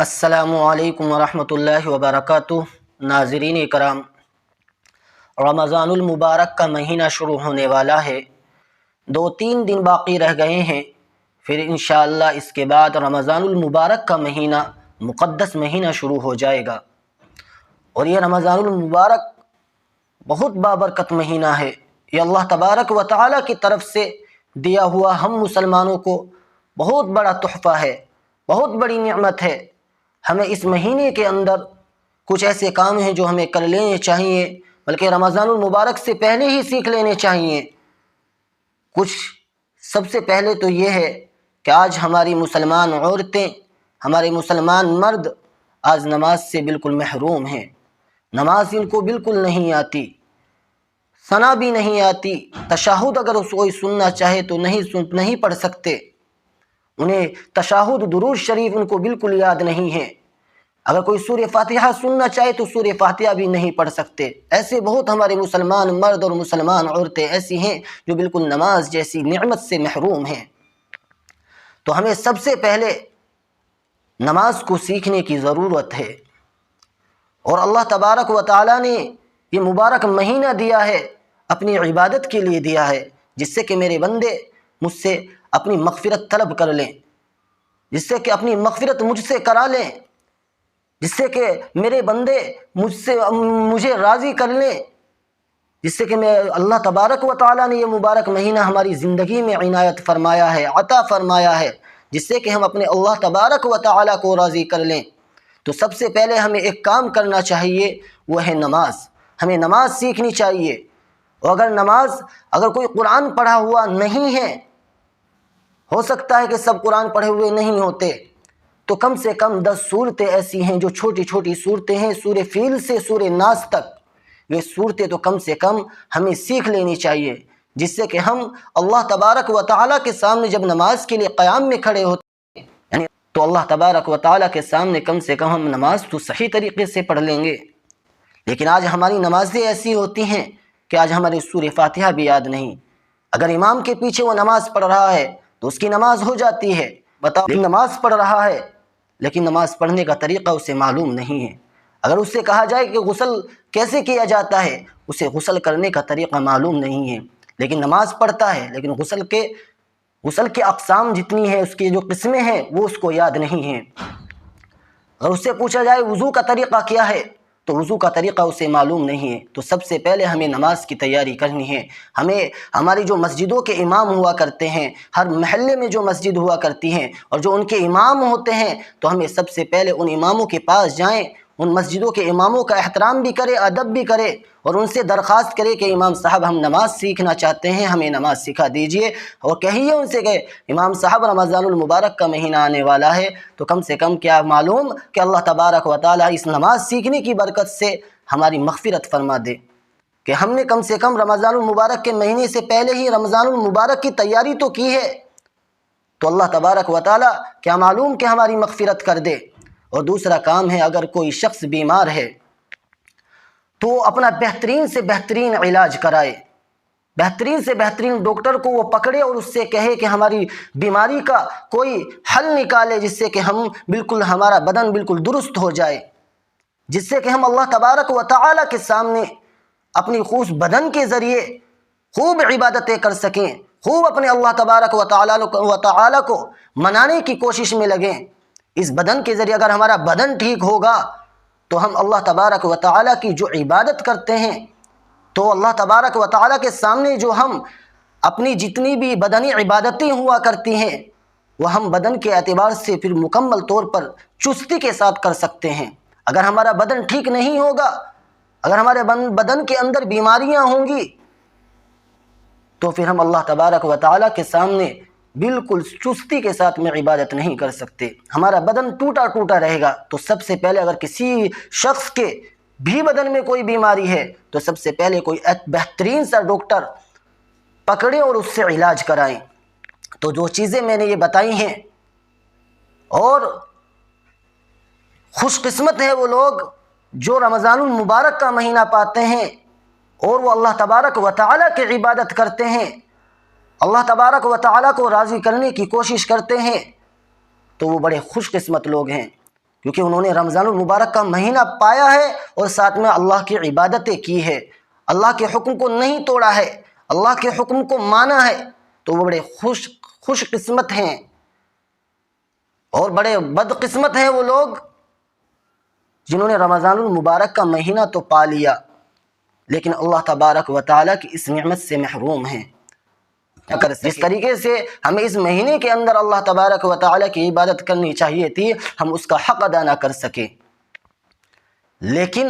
السلام علیکم ورحمۃ اللہ وبرکاتہ۔ ناظرین کرام، رمضان المبارک کا مہینہ شروع ہونے والا ہے۔ 2-3 دن باقی رہ گئے ہیں، پھر انشاءاللہ اس کے بعد رمضان المبارک کا مہینہ، مقدس مہینہ شروع ہو جائے گا۔ اور یہ رمضان المبارک بہت بابرکت مہینہ ہے۔ یہ اللہ تبارک و تعالیٰ کی طرف سے دیا ہوا ہم مسلمانوں کو بہت بڑا تحفہ ہے، بہت بڑی نعمت ہے۔ ہمیں اس مہینے کے اندر کچھ ایسے کام ہیں جو ہمیں کر لینے چاہیے، بلکہ رمضان المبارک سے پہلے ہی سیکھ لینے چاہیے۔ کچھ سب سے پہلے تو یہ ہے کہ آج ہماری مسلمان عورتیں، ہمارے مسلمان مرد آج نماز سے بالکل محروم ہیں۔ نماز ان کو بالکل نہیں آتی، ثنا بھی نہیں آتی، تشہد اگر کوئی سننا چاہے تو نہیں پڑھ سکتے۔ انہیں تشہد، درود شریف ان کو بالکل یاد نہیں ہے۔ اگر کوئی سورہ فاتحہ سننا چاہے تو سورہ فاتحہ بھی نہیں پڑھ سکتے۔ ایسے بہت ہمارے مسلمان مرد اور مسلمان عورتیں ایسی ہیں جو بالکل نماز جیسی نعمت سے محروم ہیں۔ تو ہمیں سب سے پہلے نماز کو سیکھنے کی ضرورت ہے، اور اللہ تبارک و تعالیٰ نے یہ مبارک مہینہ دیا ہے، اپنی عبادت کے لیے دیا ہے، جس سے کہ میرے بندے مجھ سے اپنی مغفرت طلب کر لیں، جس سے کہ اپنی مغفرت مجھ سے کرا لیں، جس سے کہ میرے بندے مجھے راضی کر لیں، جس سے کہ اللہ تبارک و تعالیٰ نے یہ مبارک مہینہ ہماری زندگی میں عنایت فرمایا ہے، عطا فرمایا ہے، جس سے کہ ہم اپنے اللہ تبارک و تعالیٰ کو راضی کر لیں۔ تو سب سے پہلے ہمیں ایک کام کرنا چاہیے، وہ ہے نماز۔ ہمیں نماز سیکھنی چاہیے، اور اگر کوئی قرآن پڑھا ہوا نہیں ہے، ہو سکتا ہے کہ سب قرآن پڑھے ہوئے نہیں ہوتے، تو کم سے کم 10 صورتیں ایسی ہیں جو چھوٹی چھوٹی صورتیں ہیں، سورہ فیل سے سورہ ناس تک، یہ صورتیں تو کم سے کم ہمیں سیکھ لینی چاہیے، جس سے کہ ہم اللہ تبارک و تعالیٰ کے سامنے جب نماز کے لیے قیام میں کھڑے ہوتے ہیں تو اللہ تبارک و تعالیٰ کے سامنے کم سے کم ہم نماز تو صحیح طریقے سے پڑھ لیں گے۔ لیکن آج ہماری نمازیں ایسی ہوتی ہیں کہ آج ہمارے سورہ فاتحہ بھی یاد نہیں۔ اگر امام کے پیچھے وہ نماز پڑھ رہا ہے تو اس کی نماز ہو جاتی ہے، بتاؤ، نماز پڑھ رہا ہے لیکن نماز پڑھنے کا طریقہ اسے معلوم نہیں ہے۔ اگر اس سے کہا جائے کہ غسل کیسے کیا جاتا ہے، اسے غسل کرنے کا طریقہ معلوم نہیں ہے، لیکن نماز پڑھتا ہے، لیکن غسل کے اقسام جتنی ہیں، اس کی جو قسمیں ہیں، وہ اس کو یاد نہیں ہیں۔ اگر اس سے پوچھا جائے وضو کا طریقہ کیا ہے تو وضو کا طریقہ اسے معلوم نہیں ہے۔ تو سب سے پہلے ہمیں نماز کی تیاری کرنی ہے۔ ہماری جو مسجدوں کے امام ہوا کرتے ہیں، ہر محلے میں جو مسجد ہوا کرتی ہیں اور جو ان کے امام ہوتے ہیں، تو ہمیں سب سے پہلے ان اماموں کے پاس جائیں، ان مسجدوں کے اماموں کا احترام بھی کرے، ادب بھی کرے، اور ان سے درخواست کرے کہ امام صاحب ہم نماز سیکھنا چاہتے ہیں، ہمیں نماز سکھا دیجئے، اور کہیے ان سے کہ امام صاحب رمضان المبارک کا مہینہ آنے والا ہے، تو کم سے کم کیا معلوم کہ اللہ تبارک و تعالیٰ اس نماز سیکھنے کی برکت سے ہماری مغفرت فرما دے، کہ ہم نے کم سے کم رمضان المبارک کے مہینے سے پہلے ہی رمضان المبارک کی تیاری تو کی ہے، تو اللہ تبارک و تعالیٰ کیا معلوم کہ ہماری مغفرت کر دے۔ اور دوسرا کام ہے، اگر کوئی شخص بیمار ہے تو اپنا بہترین سے بہترین علاج کرائے، بہترین سے بہترین ڈاکٹر کو وہ پکڑے اور اس سے کہے کہ ہماری بیماری کا کوئی حل نکالے، جس سے کہ ہمارا بدن بالکل درست ہو جائے، جس سے کہ ہم اللہ تبارک و تعالیٰ کے سامنے اپنی خوش بدن کے ذریعے خوب عبادتیں کر سکیں، خوب اپنے اللہ تبارک و تعالیٰ کو منانے کی کوشش میں لگیں۔ اس بدن کے ذریعے اگر ہمارا بدن ٹھیک ہوگا تو ہم اللہ تبارک و تعالیٰ کی جو عبادت کرتے ہیں، تو اللہ تبارک و تعالیٰ کے سامنے جو ہم اپنی جتنی بھی بدنی عبادتیں ہوا کرتی ہیں، وہ ہم بدن کے اعتبار سے پھر مکمل طور پر چستی کے ساتھ کر سکتے ہیں۔ اگر ہمارا بدن ٹھیک نہیں ہوگا، اگر ہمارے بدن کے اندر بیماریاں ہوں گی، تو پھر ہم اللہ تبارک و تعالیٰ کے سامنے بالکل چستی کے ساتھ میں عبادت نہیں کر سکتے، ہمارا بدن ٹوٹا ٹوٹا رہے گا۔ تو سب سے پہلے اگر کسی شخص کے بھی بدن میں کوئی بیماری ہے تو سب سے پہلے کوئی بہترین سا ڈاکٹر پکڑیں اور اس سے علاج کرائیں۔ تو جو چیزیں میں نے یہ بتائی ہیں، اور خوش قسمت ہیں وہ لوگ جو رمضان المبارک کا مہینہ پاتے ہیں اور وہ اللہ تبارک و تعالیٰ کی عبادت کرتے ہیں، اللہ تبارک و تعالیٰ کو راضی کرنے کی کوشش کرتے ہیں، تو وہ بڑے خوش قسمت لوگ ہیں۔ کیونکہ انہوں نے رمضان المبارک کا مہینہ پایا ہے اور ساتھ میں اللہ کی عبادتیں کی ہے، اللہ کے حکم کو نہیں توڑا ہے، اللہ کے حکم کو مانا ہے، تو وہ بڑے خوش قسمت ہیں، اور بڑے بدقسمت ہیں وہ لوگ جنہوں نے رمضان المبارک کا مہینہ تو پا لیا لیکن اللہ تبارک و تعالیٰ کی اس نعمت سے محروم ہیں۔ اگر جس طریقے سے ہمیں اس مہینے کے اندر اللہ تبارک و تعالیٰ کی عبادت کرنی چاہیے تھی، ہم اس کا حق ادا نہ کر سکے، لیکن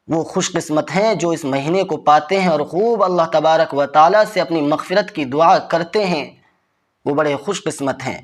وہ خوش قسمت ہیں جو اس مہینے کو پاتے ہیں اور خوب اللہ تبارک و تعالیٰ سے اپنی مغفرت کی دعا کرتے ہیں، وہ بڑے خوش قسمت ہیں۔